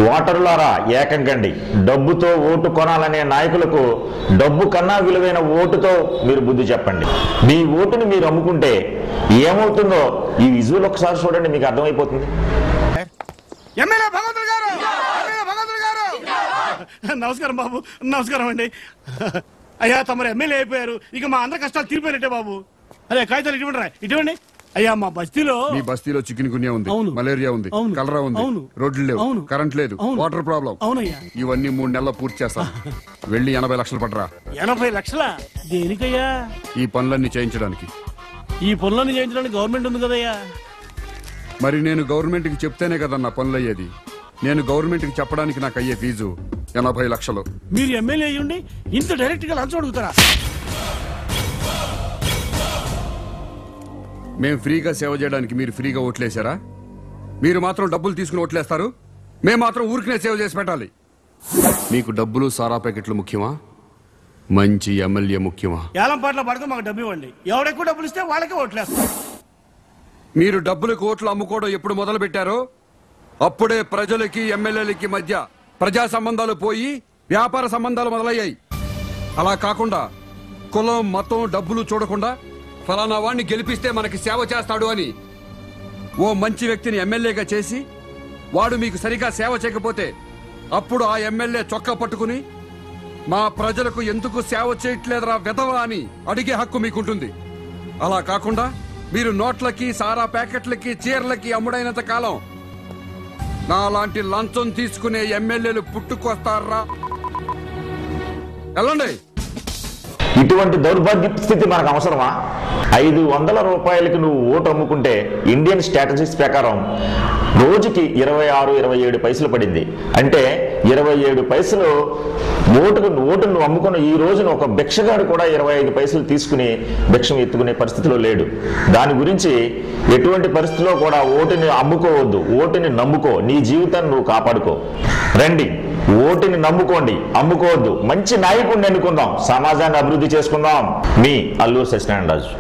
ఓటరులారా ఏకంగండి. డబ్బుతో ఓటు కొనాలనే నాయకులకు డబ్బు కన్నా విలువైన ఓటుతో మీరు బుద్ధి చెప్పండి. మీ ఓటుని మీరు అమ్ముకుంటే ఏమవుతుందో ఈ విజువల్ ఒకసారి చూడండి, మీకు అర్థమైపోతుంది. నమస్కారం బాబు. నమస్కారం అండి. అయ్యా తమరు ఎమ్మెల్యే అయిపోయారు, ఇక మా అందరి కష్టాలు తీరిపోయినట్టే బాబు. అదే కాగితాలు ఇటువంటి ఇటువంటి. అయ్యా మా బస్తీలో చికెన్ గున్యా ఉంది, మలేరియా ఉంది, కలరా ఉంది, రోడ్లు లేవు, కరెంట్ లేదు, వాటర్ ప్రాబ్లం. అవునయ్యా. ఇవన్నీ 3 నెలల్లో పూర్తి చేస్తాను. వెళ్ళి 80 లక్షలు పడరా. 80 లక్షలా? దేనికయ్యా? ఈ పనులన్నీ చేయించడానికి. ఈ పనులన్నీ చేయించడానికి గవర్నమెంట్ ఉంది కదయ్యా. మరి నేను గవర్నమెంట్ కి చెప్తేనే కదా నా పనులు అయ్యేది. నేను గవర్నమెంట్ కి చెప్పడానికి నాకు అయ్యే ఫీజు 80 లక్షలు. మీరు ఎమ్మెల్యే అయ్యుండి ఇంత డైరెక్ట్ గా లంచం అడుగుతారా? మేము ఫ్రీగా సేవ చేయడానికి మీరు ఫ్రీగా ఓట్లేసారా? మీరు మాత్రం డబ్బులు తీసుకుని ఓట్లేస్తారు, మేము మాత్రం ఊరికనే సేవ చేసి పెట్టాలి. మీకు డబ్బులు సారా ప్యాకెట్లు ముఖ్యమా, మంచి ఎమ్మెల్యే ముఖ్యమా? ఏలం పాటలో పడితే మాకు డబ్బు ఇవ్వండి, ఎవడెక్కువ డబ్బులు ఇస్తే వాళ్ళకే ఓట్లేస్తారు. మీరు డబ్బులకు ఓట్లు అమ్ముకోవడం ఎప్పుడు మొదలు పెట్టారో అప్పుడే ప్రజలకి ఎమ్మెల్యేలకి మధ్య ప్రజా సంబంధాలు పోయి వ్యాపార సంబంధాలు మొదలయ్యాయి. అలా కాకుండా కులం మతం డబ్బులు చూడకుండా ఫలానా వాడిని గెలిపిస్తే మనకి సేవ చేస్తాడు అని ఓ మంచి వ్యక్తిని ఎమ్మెల్యేగా చేసి వాడు మీకు సరిగా సేవ చేయకపోతే అప్పుడు ఆ ఎమ్మెల్యే చొక్కా పట్టుకుని మా ప్రజలకు ఎందుకు సేవ చేయట్లేదురా వెధవా అని అడిగే హక్కు మీకుంటుంది. అలా కాకుండా మీరు నోట్లకి సారా ప్యాకెట్లకి చీరలకి అమ్ముడైనంత కాలం నాలాంటి లంచం తీసుకునే ఎమ్మెల్యేలు పుట్టుకొస్తారా? వెళ్ళండి. ఇటువంటి దౌర్భాగ్య స్థితి మనకు అవసరమా? 500 రూపాయలకి నువ్వు ఓటు అమ్ముకుంటే ఇండియన్ స్ట్రాటజిక్స్ ప్రకారం రోజుకి 26-27 పైసలు పడింది. అంటే 27 పైసలు ఓటును అమ్ముకున్న ఈ రోజున ఒక భిక్షగాడు కూడా 25 పైసలు తీసుకుని భిక్షం ఎత్తుకునే పరిస్థితిలో లేడు. దాని గురించి ఎటువంటి పరిస్థితిలో కూడా ఓటుని అమ్ముకోవద్దు, ఓటుని నమ్ముకో, నీ జీవితాన్ని నువ్వు కాపాడుకో. రండి, ఓటుని నమ్ముకోండి, అమ్ముకోవద్దు. మంచి నాయకుడిని ఎన్నుకుందాం, సమాజాన్ని అభివృద్ధి చేసుకుందాం. మీ అల్లూరు సత్యనారాయణ రాజు.